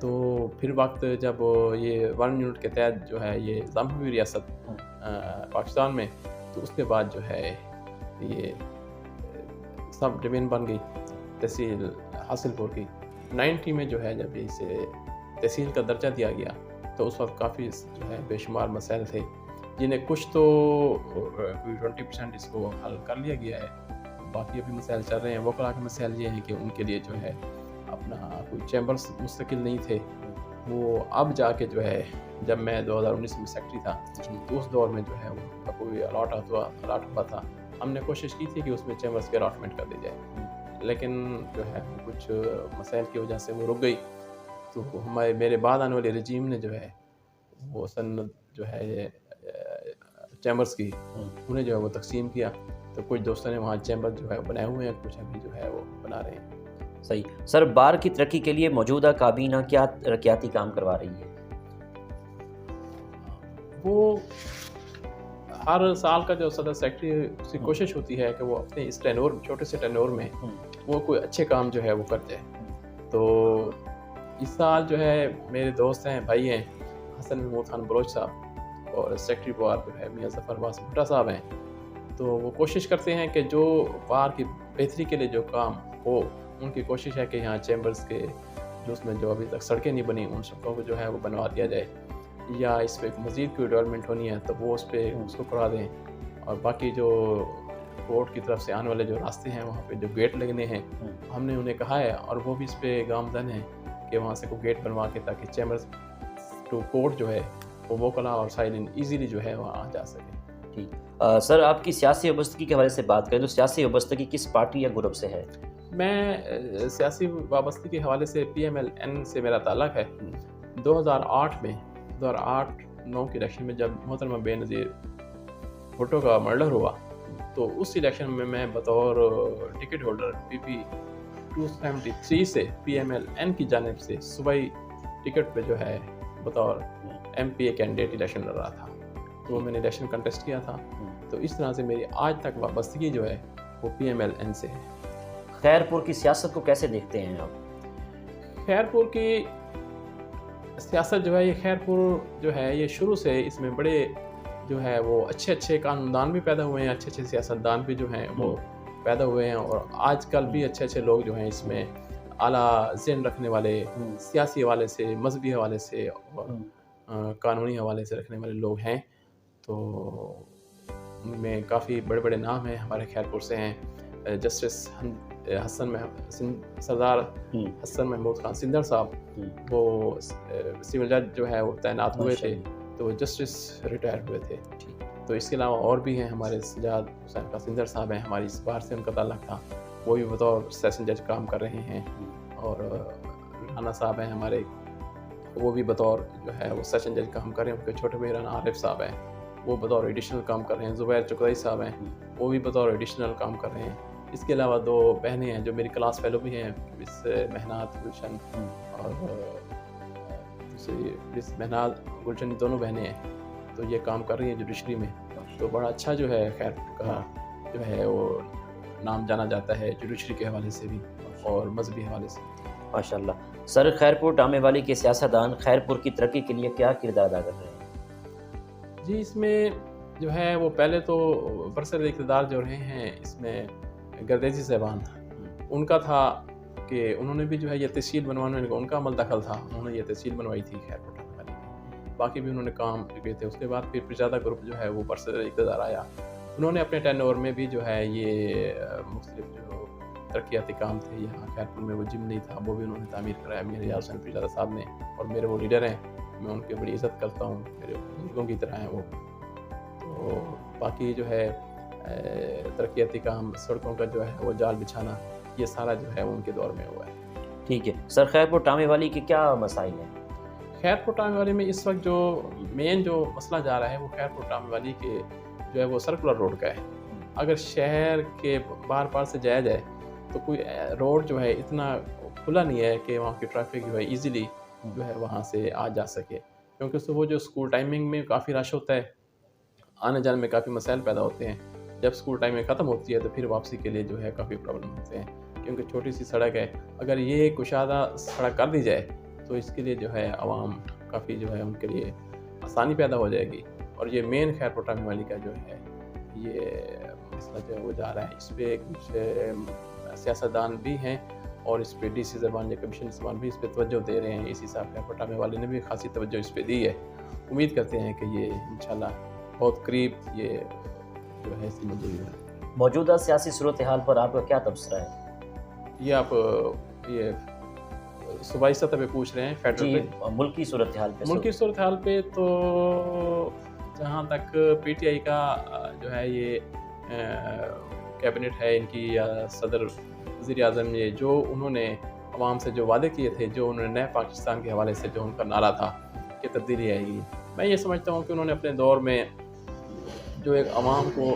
تو پھر وقت جب یہ 1 یونٹ کے تحت جو ہے یہ نظام ہوئی ریاست پاکستان میں، تو اس کے بعد جو ہے یہ سب ڈویژن بن گئی تحصیل حاصل پور کی۔ 90 میں جو ہے جب اسے تحصیل کا درجہ دیا گیا تو اس وقت کافی جو ہے بے شمار مسائل تھے، جنہیں کچھ تو 20% اس کو حل کر لیا گیا ہے، باقی ابھی مسائل چل رہے ہیں۔ وکلاء کے مسائل یہ ہیں کہ ان کے لیے جو ہے اپنا کوئی چیمبرز مستقل نہیں تھے، وہ اب جا کے جو ہے جب میں 2019 میں سیکٹری تھا تو اس دور میں جو ہے ان کا کوئی الاٹ ہوا تھا، ہم نے کوشش کی تھی کہ اس میں چیمبرز کے الاٹمنٹ کر دی جائے، لیکن جو ہے کچھ مسائل کی وجہ سے وہ رک گئی۔ تو میرے بعد آنے والے رجیم نے جو ہے وہ سند جو ہے چیمبرز کی انہیں جو ہے وہ تقسیم کیا، تو کچھ دوستوں نے وہاں چیمبر جو ہے بنائے ہوئے ہیں، کچھ ابھی جو ہے وہ بنا رہے ہیں۔ صحیح سر، بار کی ترقی کے لیے موجودہ کابینہ کیا ترقیاتی کام کروا رہی ہے؟ وہ ہر سال کا جو صدر سیکٹری اس کی کوشش ہوتی ہے کہ وہ اپنے اس ٹینور چھوٹے سے ٹینور میں وہ کوئی اچھے کام جو ہے وہ کر جائے۔ تو اس سال جو ہے میرے دوست ہیں، بھائی ہیں، حسن محمود خان بلوچ صاحب اور سیکٹری بار جو ہے میاں ظفر عباس بھٹا صاحب ہیں، تو وہ کوشش کرتے ہیں کہ جو بار کی بہتری کے لیے جو کام ہو، ان کی کوشش ہے کہ یہاں چیمبرز کے جو اس میں جو ابھی تک سڑکیں نہیں بنی ان سڑکوں کو جو ہے وہ بنوا دیا جائے، یا اس پہ مزید کوئی ڈیولپمنٹ ہونی ہے تو وہ اس پہ اس کو کرا دیں، اور باقی جو کورٹ کی طرف سے آنے والے جو راستے ہیں وہاں پہ جو گیٹ لگنے ہیں ہم نے انہیں کہا ہے، اور وہ بھی اس پہ گامزن ہیں کہ وہاں سے کوئی گیٹ بنوا کے تاکہ چیمبرز ٹو کورٹ جو ہے وہ وکلاء اور سائلین ایزیلی جو ہے وہاں آ جا سکے۔ ٹھیک سر، آپ کی سیاسی وابستگی کے حوالے سے بات کریں تو سیاسی وابستگی کس پارٹی یا گروپ سے ہے؟ میں سیاسی وابستگی کے حوالے سے PMLN سے میرا تعلق ہے۔ 2008 میں 2008-9 کے الیکشن میں جب محترمہ بے نظیر بھٹو کا مرڈر ہوا تو اس الیکشن میں میں بطور ٹکٹ ہولڈر PP 273 سے PMLN کی جانب سے صوبائی ٹکٹ پہ جو ہے بطور MPA کینڈیڈیٹ الیکشن لڑ رہا تھا، تو میں نے الیکشن کنٹیسٹ کیا تھا۔ تو اس طرح سے میری آج تک وابستگی جو ہے وہ PMLN سے ہے۔ خیرپور کی سیاست کو کیسے دیکھتے ہیں آپ؟ خیرپور کی سیاست جو ہے یہ خیرپور جو ہے یہ شروع سے اس میں بڑے جو ہے وہ اچھے قانون بھی پیدا ہوئے ہیں، اچھے سیاستدان بھی جو ہیں وہ پیدا ہوئے ہیں، اور آج کل بھی اچھے لوگ جو ہیں اس میں اعلیٰ ذہن رکھنے والے، سیاسی حوالے سے، مذہبی حوالے سے اور قانونی حوالے سے رکھنے والے لوگ ہیں۔ تو ان میں کافی بڑے نام ہیں ہمارے خیرپور سے ہیں۔ جسٹس سردار حسن محمود خان سندر صاحب، وہ سول جج جو ہے وہ تعینات ہوئے تھے تو وہ جسٹس ریٹائر ہوئے تھے۔ تو اس کے علاوہ اور بھی ہیں، ہمارے سجاد حسین کا سندر صاحب ہیں، ہماری اس بار سے ان کا تعلق تھا، وہ بھی بطور سیشن جج کام کر رہے ہیں، اور رانا صاحب ہیں ہمارے، وہ بھی بطور جو ہے وہ سیشن جج کام کر رہے ہیں۔ ان کے چھوٹے بھائی رانا عارف صاحب ہیں، وہ بطور ایڈیشنل کام کر رہے ہیں۔ زبیر چکرائی صاحب ہیں، وہ بھی بطور ایڈیشنل کام کر رہے ہیں۔ اس کے علاوہ 2 بہنیں ہیں جو میری کلاس فیلو بھی ہیں، مس مہنات گلشن اور دوسری مس مہنات گلشن، دونوں بہنیں ہیں، تو یہ کام کر رہی ہیں جوڈیشری میں۔ تو بڑا اچھا جو ہے خیرپور کا جو ہے وہ نام جانا جاتا ہے جوڈیشری کے حوالے سے بھی اور مذہبی حوالے سے۔ ماشاء اللہ سر، خیرپور ڈامے والی کے سیاستدان خیرپور کی ترقی کے لیے کیا کردار ادا کر رہے ہیں؟ جی، اس میں جو ہے وہ پہلے تو برسر اقتدار جو رہے ہیں اس میں گردیزی صاحبان، ان کا تھا کہ انہوں نے بھی جو ہے یہ تحصیل بنوانے میں ان کا عمل دخل تھا، انہوں نے یہ تحصیل بنوائی تھی خیرپور ڈامے والی کی، باقی بھی انہوں نے کام کیے تھے۔ اس کے بعد پھر پرزادہ گروپ جو ہے وہ برسر اقتدار آیا، انہوں نے اپنے ٹین اوور میں بھی جو ہے یہ مختلف جو ترقیاتی کام تھے، یہاں خیرپور میں وہ جم نہیں تھا وہ بھی انہوں نے تعمیر کرایا میرے ریاض حسین پرزادہ صاحب نے، اور میرے وہ لیڈر ہیں، میں ان کی بڑی عزت کرتا ہوں، میرے بزرگوں کی طرح ہیں وہ۔ تو باقی جو ہے ترقیاتی کام، سڑکوں کا جو ہے وہ جال بچھانا، یہ سارا جو ہے وہ ان کے دور میں ہوا ہے۔ ٹھیک ہے سر، خیرپور ڈامے والی کے کیا مسائل ہیں؟ خیرپور ڈامے والی میں اس وقت جو مین جو مسئلہ جا رہا ہے وہ خیرپور ڈامے والی کے جو ہے وہ سرکولر روڈ کا ہے۔ اگر شہر کے بار سے جایا جائے تو کوئی روڈ جو ہے اتنا کھلا نہیں ہے کہ وہاں کی ٹریفک جو ہے ایزیلی جو ہے وہاں سے آ جا سکے، کیونکہ صبح جو اسکول ٹائمنگ میں کافی رش ہوتا ہے، آنے جانے میں کافی مسائل پیدا ہوتے ہیں۔ جب اسکول ٹائمنگ ختم ہوتی ہے تو پھر واپسی کے لیے جو ہے کافی پرابلم ہوتے ہیں، کیونکہ چھوٹی سی سڑک ہے۔ اگر یہ کشادہ سڑک کر دی جائے تو اس کے لیے جو ہے عوام کافی جو ہے ان کے لیے آسانی پیدا ہو جائے گی. اور یہ مین خیر پٹامی والی کا جو ہے یہ مسئلہ جو ہے وہ جا رہا ہے. اس پہ کچھ سیاستدان بھی ہیں اور اس پہ ڈی سی زبان یا کمیشن زبان بھی اس پہ توجہ دے رہے ہیں. اسی صاحب خیر پٹامی والے نے بھی خاصی توجہ اس پہ دی ہے. امید کرتے ہیں کہ یہ انشاءاللہ بہت قریب یہ جو ہے اس کی منظوری ہے. موجودہ سیاسی صورتحال پر آپ کا کیا تبصرہ ہے؟ یہ آپ یہ صوبائی سطح پہ پوچھ رہے ہیں فیڈرل جی پہ؟ ملکی صورتحال پہ. ملکی صورتحال پہ تو جہاں تک پی ٹی آئی کا جو ہے یہ کیبنٹ ہے ان کی یا صدر وزیر اعظم یہ جو انہوں نے عوام سے جو وعدے کیے تھے، جو انہوں نے نئے پاکستان کے حوالے سے جو ان کا نعرہ تھا کہ تبدیلی آئے گی، میں یہ سمجھتا ہوں کہ انہوں نے اپنے دور میں جو ایک عوام کو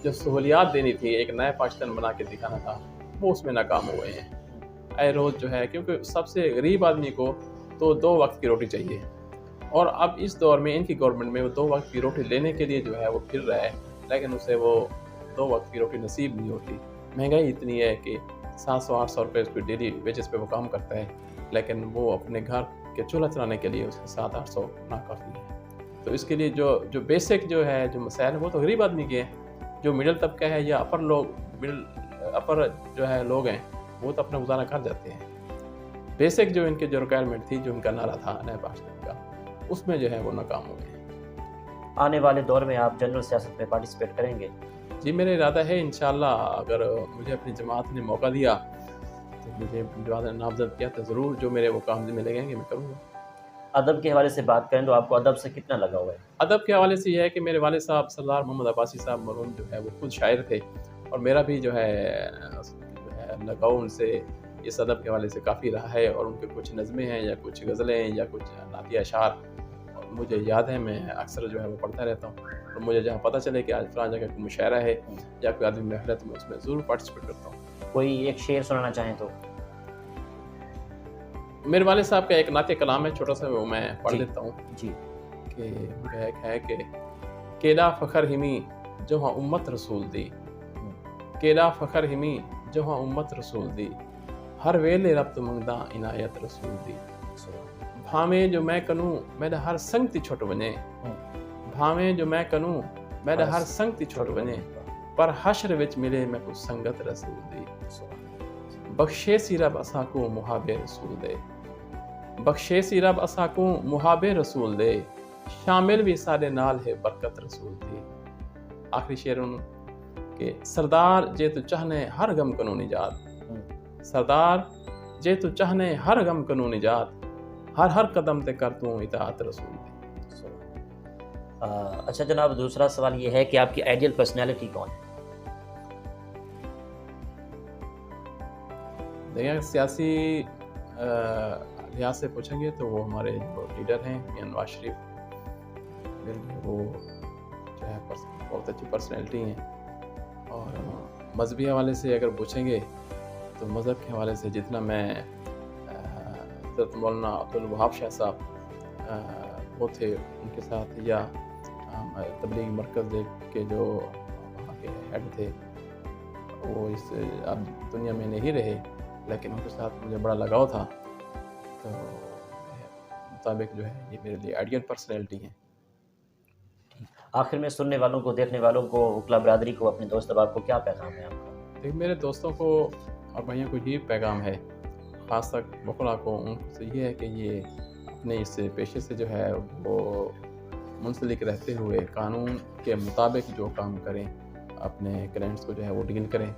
جو سہولیات دینی تھی، ایک نئے پاکستان بنا کے دکھانا تھا، وہ اس میں ناکام ہوئے ہیں. اے روز جو ہے کیونکہ سب سے غریب آدمی کو تو 2 وقت کی روٹی چاہیے، اور اب اس دور میں ان کی گورنمنٹ میں وہ 2 وقت کی روٹی لینے کے لیے جو ہے وہ پھر رہا ہے، لیکن اسے وہ 2 وقت کی روٹی نصیب نہیں ہوتی. مہنگائی اتنی ہے کہ 700-800 روپے اس پہ ڈیلی ویجز پہ وہ کام کرتا ہے، لیکن وہ اپنے گھر کے چولہا چلانے کے لیے اس کے 700-800 ناکافی ہے. تو اس کے لیے جو بیسک جو ہے جو مسائل وہ تو غریب آدمی کے ہیں. جو مڈل طبقہ ہے یا اپر جو ہے لوگ ہیں وہ تو اپنا گزارا کر جاتے ہیں. بیسک جو ان کے جو ریکوائرمنٹ تھی، جو ان کا نعرہ تھا نئے پاکستان کا، اس میں جو ہے وہ ناکام ہو گئے ہیں. آنے والے دور میں آپ جنرل سیاست میں پارٹیسپیٹ کریں گے؟ جی میرا ارادہ ہے انشاءاللہ، اگر مجھے اپنی جماعت نے موقع دیا تو مجھے جماعت نے نامزد کیا تو ضرور جو میرے وہ کام ذمہ لگیں گے میں کروں گا. ادب کے حوالے سے بات کریں تو آپ کو ادب سے کتنا لگا ہوا ہے؟ ادب کے حوالے سے یہ ہے کہ میرے والد صاحب سردار محمد عباسی صاحب مرحوم جو ہے وہ خود شاعر تھے، اور میرا بھی جو ہے لگاؤ ان سے اس ادب کے حوالے سے کافی رہا ہے. اور ان کے کچھ نظمیں ہیں یا کچھ غزلیں ہیں یا کچھ نعتیہ اشعار اور مجھے یاد ہے، میں اکثر جو ہے وہ پڑھتا رہتا ہوں. اور مجھے جہاں پتہ چلے کہ آج فلاں جگہ کوئی مشاعرہ ہے یا کوئی آدمی محفل ہے تو میں اس میں ضرور پارٹیسپیٹ کرتا ہوں. کوئی ایک شعر سنانا چاہیں تو؟ میرے والد صاحب کا ایک نعتیہ کلام ہے چھوٹا سا، وہ میں پڑھ دیتا ہوں. جی. کہ ایک ہے کہ کیلا فخر ہمی جہاں امت رسول دی، کیلا فخر ہمی جہاں امت رسول دی، ہر ویلے ربط منگدا عنایت رسول دی. بھاویں جو میں کنوں میرا ہر سنگتی چھوٹ بنے، بھاویں جو میں کنوں میرا ہر سنگتی چھوٹ بنے، پر حشر وچ ملے میں کچھ سنگت رسول دی. بخشے سی رب اساں کو محاب رسول دے، بخشے سی رب اساں کو محاب رسول دے، شامل بھی سارے نال ہے برکت رسول دی. آخری شعر کہ سردار جے تو چاہنے ہر غم کنو نجات، سردار جے تو چاہنے ہر غم کنو نجات، ہر قدم تے کر تو اطاعت رسول دی. اچھا جناب، دوسرا سوال یہ ہے کہ آپ کی آئیڈیل پرسنالٹی کون ہے؟ دیکھیں سیاسی لحاظ سے پوچھیں گے تو وہ ہمارے جو لیڈر ہیں میاں نواز شریف، وہ جو ہے بہت اچھی پرسنالٹی ہیں. اور مذہبی حوالے سے اگر پوچھیں گے تو مذہب کے حوالے سے جتنا میں حضرت مولانا عبدالوہاب شاہ صاحب وہ تھے ان کے ساتھ، یا تبلیغی مرکز کے جو وہاں کے ہیڈ تھے، وہ اس اب دنیا میں نہیں رہے، لیکن ان کے ساتھ مجھے بڑا لگاؤ تھا. تو مطابق جو ہے یہ میرے لیے آئیڈیل پرسنالٹی ہیں. آخر میں سننے والوں کو، دیکھنے والوں کو، وکلا برادری کو، اپنے دوست احباب کو کیا پیغام ہے آپ کا؟ دیکھ میرے دوستوں کو اور بھائیوں کو یہ پیغام ہے، خاص تک وکلا کو، ان سے یہ ہے کہ یہ اپنے اس پیشے سے جو ہے وہ منسلک رہتے ہوئے قانون کے مطابق جو کام کریں، اپنے کلائنٹس کو جو ہے وہ ڈیل کریں،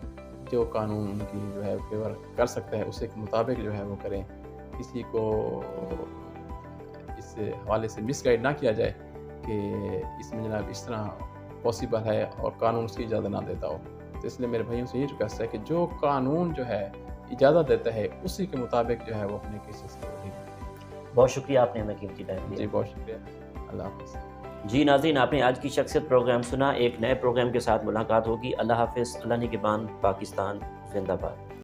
جو قانون ان کی جو ہے فیور کر سکتا ہے اسے کے مطابق جو ہے وہ کریں. کسی کو اس حوالے سے مس گائیڈ نہ کیا جائے کہ اس میں جناب اس طرح پاسبل ہے اور قانون اس کی اجازت نہ دیتا ہو. تو اس لیے میرے بھائیوں سے یہ ریکویسٹ ہے کہ جو قانون جو ہے اجازت دیتا ہے اسی کے مطابق جو ہے وہ اپنے کیسز کو ڈیل کریں. بہت شکریہ، آپ نے ہمیں قیمتی ٹائم دیا. جی بہت شکریہ. اللہ حافظ. جی ناظرین، آپ نے آج کی شخصیت پروگرام سنا. ایک نئے پروگرام کے ساتھ ملاقات ہوگی. اللہ حافظ. اللہ نگہبان. پاکستان زندہ باد.